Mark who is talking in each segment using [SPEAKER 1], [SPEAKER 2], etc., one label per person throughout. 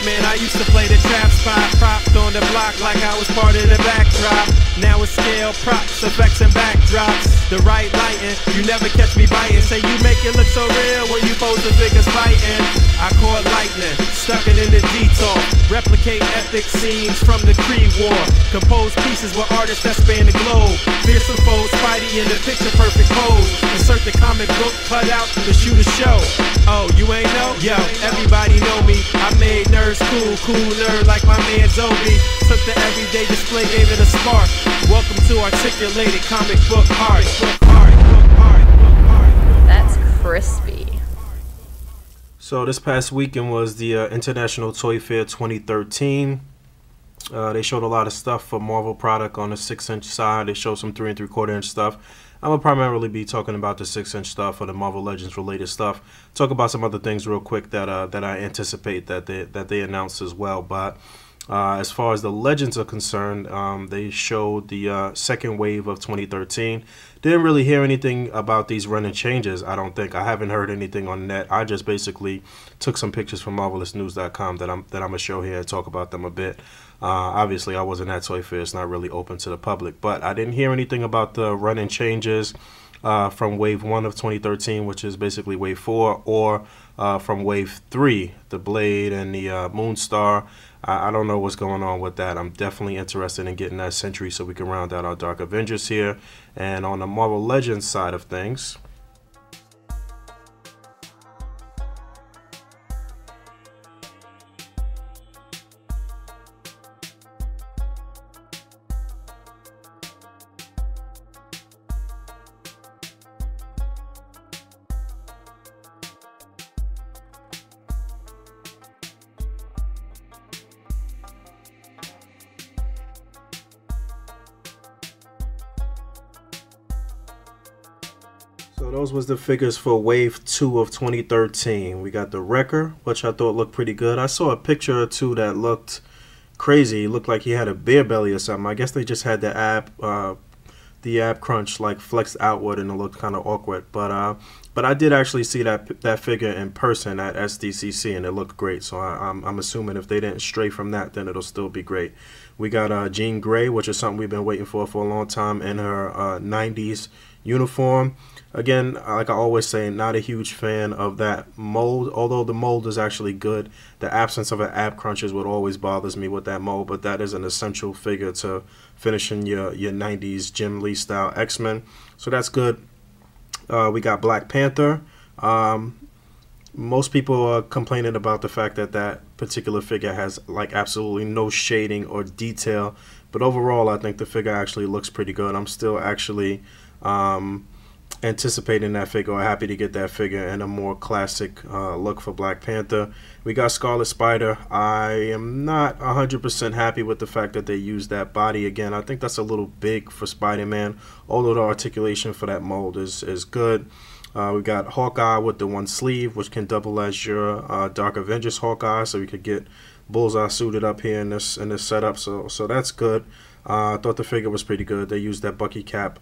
[SPEAKER 1] Man, I used to play the trap spot, propped on the block like I was part of the backdrop. Now it's scale, props, effects, and backdrops. The right lighting, you never catch me biting. Say you make it look so real when you pose the figures fighting. I caught lightning, stuck it in the detour. Replicate epic scenes from the Creed War. Compose pieces with artists that span the globe. Fearsome foes, Spidey in the picture perfect pose. Insert the comic book cutout to shoot a show. Oh, you ain't know? Yo, everybody know me. I made nerds cool, cool nerd like my man Zoe. Took the everyday display, gave it a spark. Welcome to articulated comic book art.
[SPEAKER 2] That's crispy.
[SPEAKER 3] So this past weekend was the International Toy Fair 2013. They showed a lot of stuff for Marvel product on the 6-inch side. They showed some 3 3/4-inch stuff. I'm gonna primarily be talking about the 6-inch stuff or the Marvel Legends related stuff. Talk about some other things real quick that I anticipate that they announced as well. But as far as the Legends are concerned, they showed the second wave of 2013. Didn't really hear anything about these running changes. I don't think. I haven't heard anything on net. I just basically took some pictures from MarvelousNews.com that I'm gonna show here and talk about them a bit. Obviously, I wasn't at Toy Fair. It's not really open to the public. But I didn't hear anything about the running changes from Wave 1 of 2013, which is basically Wave 4, or from Wave 3, the Blade and the Moonstar. I don't know what's going on with that. I'm definitely interested in getting that Century so we can round out our Dark Avengers here. And on the Marvel Legends side of things, so those was the figures for Wave 2 of 2013. We got the Wrecker, which I thought looked pretty good. I saw a picture or two that looked crazy. It looked like he had a beer belly or something. I guess they just had the ab crunch like flexed outward and it looked kind of awkward. But I did actually see that figure in person at SDCC and it looked great. So I'm assuming if they didn't stray from that, then it'll still be great. We got Jean Grey, which is something we've been waiting for a long time, in her 90s uniform. Again, like I always say, not a huge fan of that mold, although the mold is actually good. The absence of an ab crunch is what always bothers me with that mold, but that is an essential figure to finishing your 90s Jim Lee style X-Men. So that's good. We got Black Panther. Most people are complaining about the fact that that particular figure has like absolutely no shading or detail, but overall I think the figure actually looks pretty good. I'm still actually anticipating that figure, or happy to get that figure in a more classic look for Black Panther. We got Scarlet Spider. I am not 100% happy with the fact that they used that body again. I think that's a little big for Spider-Man, although the articulation for that mold is good. We got Hawkeye with the one sleeve, which can double as your Dark Avengers Hawkeye, so we could get Bullseye suited up here in this setup. So that's good. I thought the figure was pretty good. They used that Bucky cap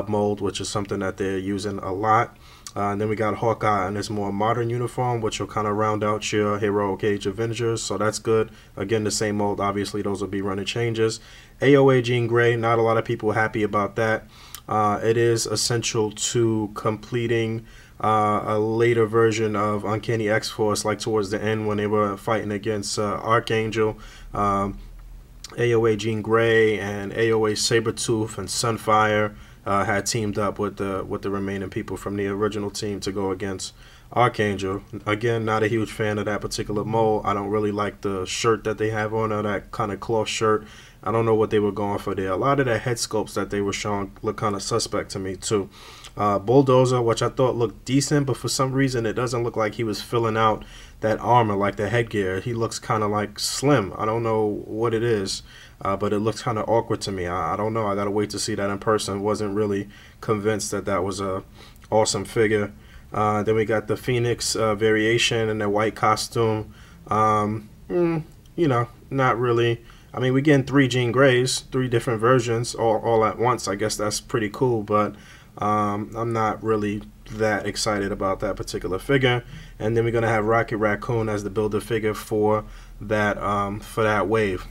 [SPEAKER 3] mold, which is something that they're using a lot. And then we got Hawkeye in this more modern uniform, which will kind of round out your Heroic Age Avengers, so that's good. Again, the same mold. Obviously, those will be running changes. AOA Jean Grey, not a lot of people happy about that. It is essential to completing a later version of Uncanny X-Force, like towards the end when they were fighting against Archangel. AOA Jean Grey and AOA Sabretooth and Sunfire had teamed up with the remaining people from the original team to go against Archangel. Again, not a huge fan of that particular mold. I don't really like the shirt that they have on, or that kind of cloth shirt. I don't know what they were going for there. A lot of the head sculpts that they were showing look kind of suspect to me too. Bulldozer, which I thought looked decent, but for some reason it doesn't look like he was filling out that armor, like the headgear. He looks kind of like slim. I don't know what it is, but it looks kind of awkward to me. I don't know. I gotta wait to see that in person. Wasn't really convinced that that was a awesome figure. Then we got the Phoenix variation in the white costume. You know, not really. I mean, we're getting 3 Jean Greys, 3 different versions all at once. I guess that's pretty cool, but I'm not really that excited about that particular figure. And then we're gonna have Rocket Raccoon as the builder figure for that wave.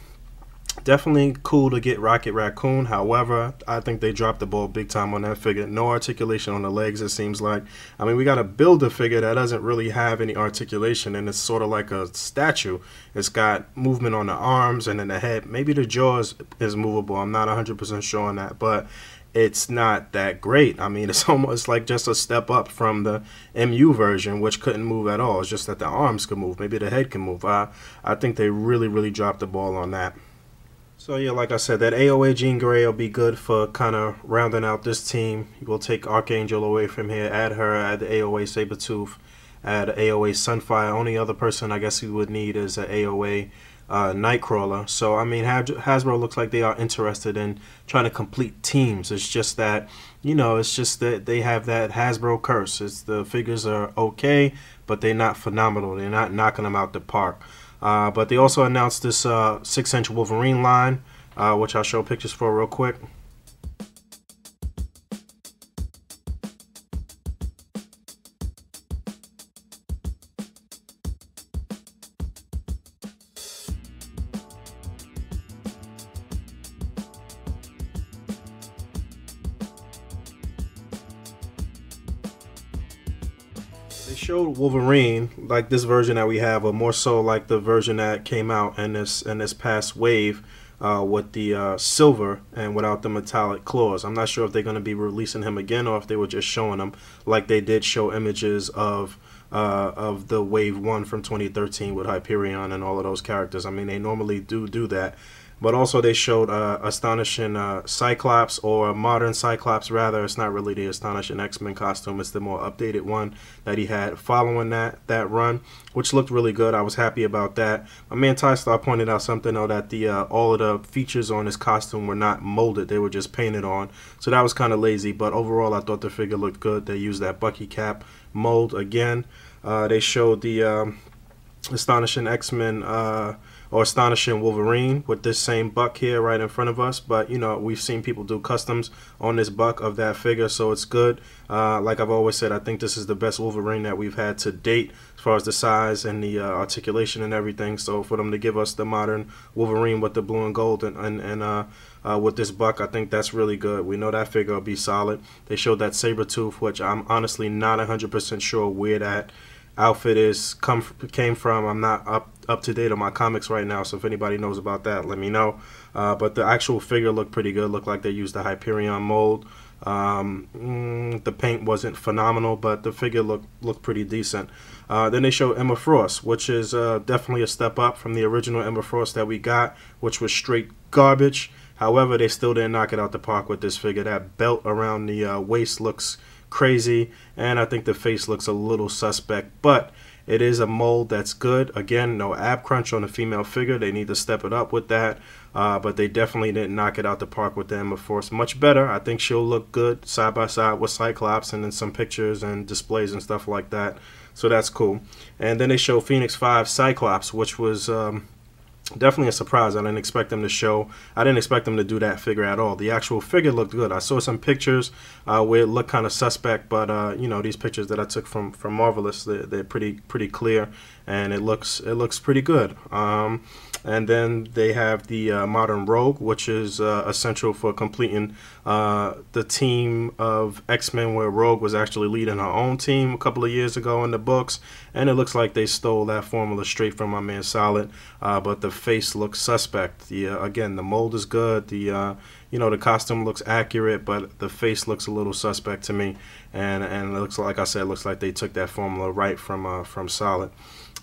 [SPEAKER 3] Definitely cool to get Rocket Raccoon. However, I think they dropped the ball big time on that figure. No articulation on the legs, it seems like. I mean, we got a builder figure that doesn't really have any articulation, and it's sort of like a statue. It's got movement on the arms and in the head. Maybe the jaws is movable. I'm not 100% sure on that, but it's not that great. I mean, it's almost like just a step up from the MU version, which couldn't move at all. It's just that the arms could move. Maybe the head can move. I think they really dropped the ball on that. So yeah, like I said, that AOA Jean Grey will be good for kind of rounding out this team. We'll take Archangel away from here, add her, add the AOA Sabretooth, add AOA Sunfire. Only other person I guess we would need is an AOA Nightcrawler. So I mean, Hasbro looks like they are interested in trying to complete teams. It's just that, you know, it's just that they have that Hasbro curse. It's the figures are okay, but they're not phenomenal. They're not knocking them out the park. But they also announced this 6-inch Wolverine line, which I'll show pictures for real quick. They showed Wolverine like this version that we have, or more so like the version that came out in this past wave, with the silver and without the metallic claws. I'm not sure if they're going to be releasing him again or if they were just showing him like they did show images of the Wave 1 from 2013 with Hyperion and all of those characters. I mean, they normally do that. But also they showed Astonishing Cyclops, or Modern Cyclops rather. It's not really the Astonishing X-Men costume. It's the more updated one that he had following that run, which looked really good. I was happy about that. My man Ty Star pointed out something though, that the all of the features on his costume were not molded. They were just painted on. So that was kind of lazy. But overall, I thought the figure looked good. They used that Bucky cap mold again. They showed the Astonishing X-Men or Astonishing Wolverine with this same buck here right in front of us. But you know, we've seen people do customs on this buck of that figure, so it's good. Like I've always said, I think this is the best Wolverine that we've had to date as far as the size and the articulation and everything. So for them to give us the modern Wolverine with the blue and gold and with this buck, I think that's really good. We know that figure will be solid. They showed that Sabretooth, which I'm honestly not 100% sure where that outfit came from. I'm not up to date on my comics right now, so if anybody knows about that, let me know. But the actual figure looked pretty good. Looked like they used the Hyperion mold. The paint wasn't phenomenal, but the figure looked pretty decent. Then they showed Emma Frost, which is definitely a step up from the original Emma Frost that we got, which was straight garbage. However, they still didn't knock it out the park with this figure. That belt around the waist looks crazy, and I think the face looks a little suspect, but it is a mold that's good. Again, no ab crunch on the female figure. They need to step it up with that, but they definitely didn't knock it out the park with the Emma Frost. Much better. I think she'll look good side by side with Cyclops, and then some pictures and displays and stuff like that, so that's cool. And then they show Phoenix 5 Cyclops, which was definitely a surprise. I didn't expect them to show. I didn't expect them to do that figure at all. The actual figure looked good. I saw some pictures where it looked kind of suspect, but you know, these pictures that I took from Marvelous, they're pretty clear, and it looks pretty good. And then they have the Modern Rogue, which is essential for completing the team of X-Men, where Rogue was actually leading her own team a couple of years ago in the books, and it looks like they stole that formula straight from my man Solid. But the face looks suspect. Again, the mold is good. The you know, the costume looks accurate, but the face looks a little suspect to me, and it looks like I said, it looks like they took that formula right from Solid.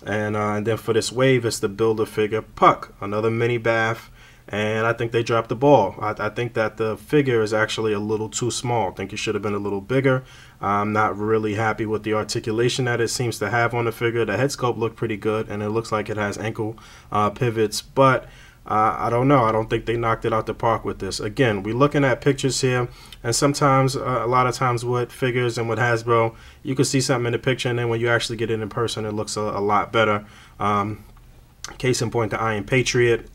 [SPEAKER 3] And then for this wave, it's the builder figure Puck, another mini bath, and I think they dropped the ball. I think that the figure is actually a little too small. I think it should have been a little bigger. I'm not really happy with the articulation that it seems to have on the figure. The head sculpt looked pretty good, and it looks like it has ankle pivots, but I don't know. I don't think they knocked it out the park with this. Again, we're looking at pictures here, and sometimes, a lot of times with figures and with Hasbro, you can see something in the picture, and then when you actually get it in person, it looks a lot better. Case in point, the Iron Patriot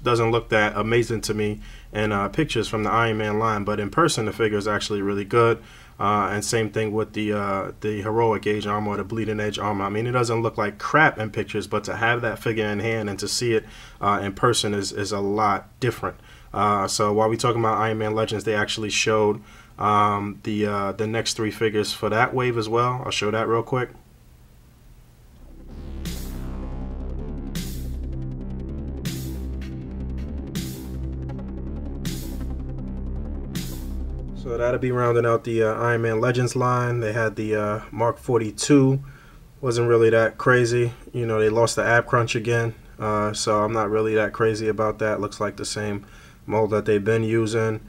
[SPEAKER 3] doesn't look that amazing to me in pictures from the Iron Man line, but in person, the figure is actually really good. And same thing with the heroic age armor or the bleeding edge armor. I mean, it doesn't look like crap in pictures, but to have that figure in hand and to see it in person is a lot different. So while we talking about Iron Man Legends, they actually showed the next 3 figures for that wave as well. I'll show that real quick. So that'll be rounding out the Iron Man Legends line. They had the Mark 42. Wasn't really that crazy. You know, they lost the ab crunch again. So I'm not really that crazy about that. Looks like the same mold that they've been using.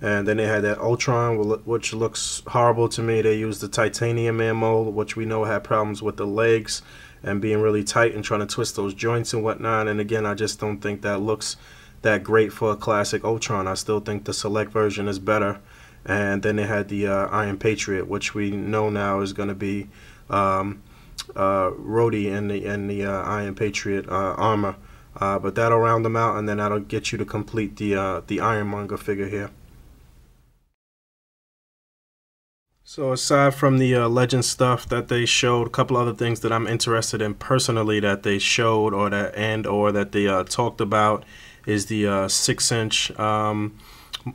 [SPEAKER 3] And then they had that Ultron, which looks horrible to me. They used the Titanium Man mold, which we know had problems with the legs and being really tight and trying to twist those joints and whatnot. And again, I just don't think that looks that great for a classic Ultron. I still think the Select version is better. And then they had the Iron Patriot, which we know now is going to be Rhodey in the Iron Patriot armor. But that'll round them out, and then that'll get you to complete the Ironmonger figure here. So aside from the Legend stuff that they showed, a couple other things that I'm interested in personally that they showed or that they talked about is the 6-inch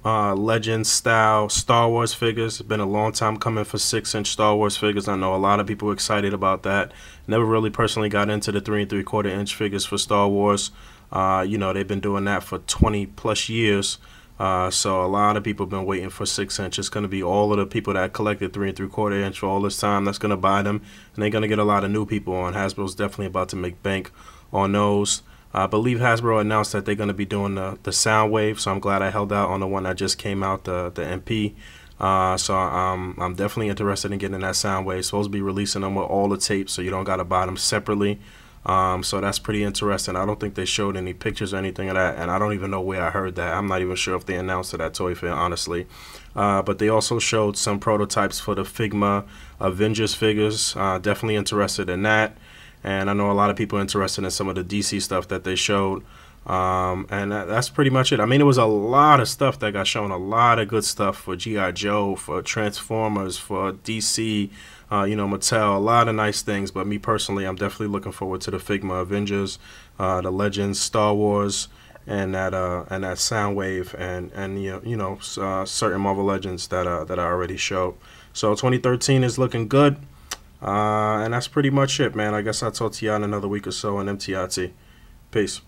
[SPEAKER 3] Legend style Star Wars figures. It's been a long time coming for 6-inch Star Wars figures. I know a lot of people are excited about that. Never really personally got into the 3 3/4 inch figures for Star Wars. You know, they've been doing that for 20 plus years. So a lot of people have been waiting for 6-inch. It's going to be all of the people that collected 3 3/4 inch for all this time that's going to buy them, and they're going to get a lot of new people on. Hasbro's definitely about to make bank on those. I believe Hasbro announced that they're going to be doing the Soundwave, so I'm glad I held out on the one that just came out, the MP. So I'm definitely interested in getting that Soundwave. Supposed to be releasing them with all the tapes, so you don't got to buy them separately. So that's pretty interesting. I don't think they showed any pictures or anything of that, and I don't even know where I heard that. I'm not even sure if they announced it at Toy Fair, honestly. But they also showed some prototypes for the Figma Avengers figures. Definitely interested in that. And I know a lot of people are interested in some of the DC stuff that they showed. And that's pretty much it. I mean, it was a lot of stuff that got shown, a lot of good stuff for G.I. Joe, for Transformers, for DC, you know, Mattel, a lot of nice things. But me personally, I'm definitely looking forward to the Figma Avengers, the Legends, Star Wars, and that Soundwave, and you know certain Marvel Legends that I already showed. So 2013 is looking good. And that's pretty much it, man. I guess I'll talk to y'all in another week or so on MTRT. Peace.